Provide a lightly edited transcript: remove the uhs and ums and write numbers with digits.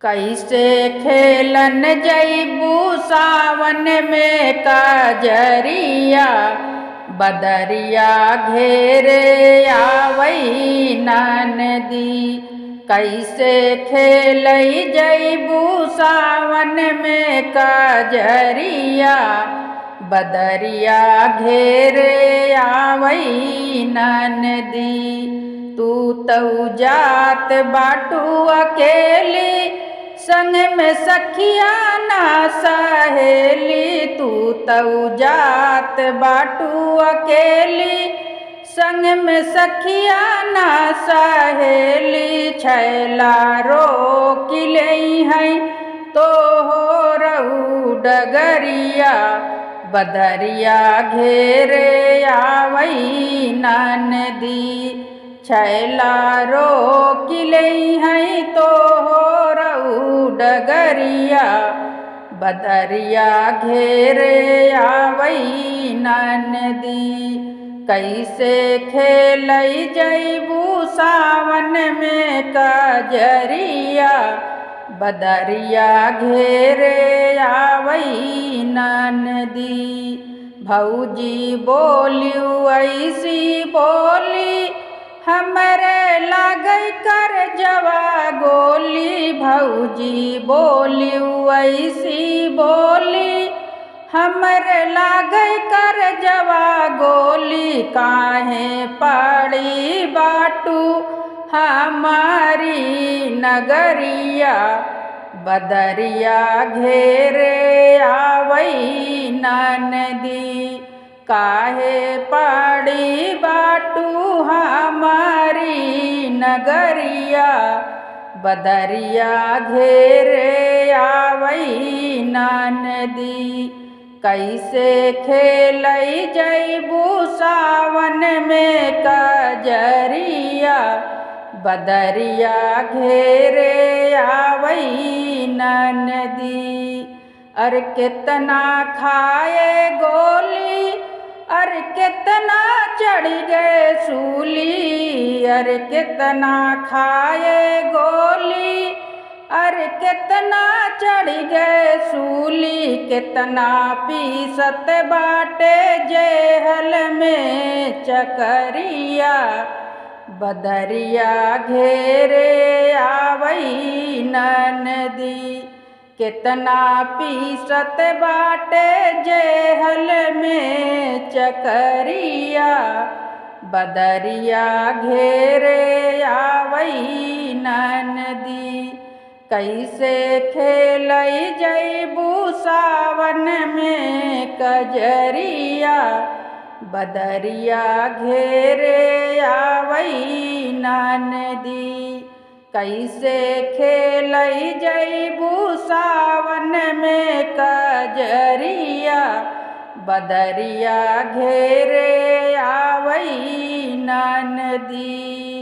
कैसे खेलन जइबू सावन में कजरिया, बदरिया घेरे आवई नदी। कैसे खेलई जइबू सावन में कजरिया, बदरिया घेरे आवई नदी। तू तऊ जात बाटू अकेली, संग में सखिया ना सहेली। तू तऊ जात बाटू अकेली, संग में सखिया ना सहेली। छैला रोक लई है तो हो रहू डगरिया, बदरिया घेरे आवई नदी। छैला रोक लई है तो हो रहू डगरिया, बदरिया घेरे आवई नदी। कैसे खेलई जइबू सावन में कजरिया, बदरिया घेरे आवई नदी। भौजी बोलियू ऐसी बोली, हमरे लागई कर जवा गोली। भौजी बोलियू ऐसी बोली, हमरे लागई कर जवा गोली। काहे पड़ी बाटू हमारी नगरिया, बदरिया घेरे आवई नदी। काहे पड़ी बाटू हमारी नगरिया, बदरिया घेरे आवई नदी। कैसे खेलई जइबू सावन में कजरिया, बदरिया घेरे आवई नदी। अरे कितना खाए गोली, अरे कितना चढ़ गए सूली। अरे कितना खाए गोली, अरे कितना चढ़ गए सूली। कितना पीसत बाटे जेहल में चकरिया, बदरिया घेरे आवई नदी। कितना पीसत बाटे जेहल में चकरिया, बदरिया घेरे आवई नदी। कैसे खेलई जइबू सावन में कजरिया, बदरिया घेरे आवई नदी। कैसे खेलई जइबू सावन में कजरिया, बदरिया घेरे आवई नदी।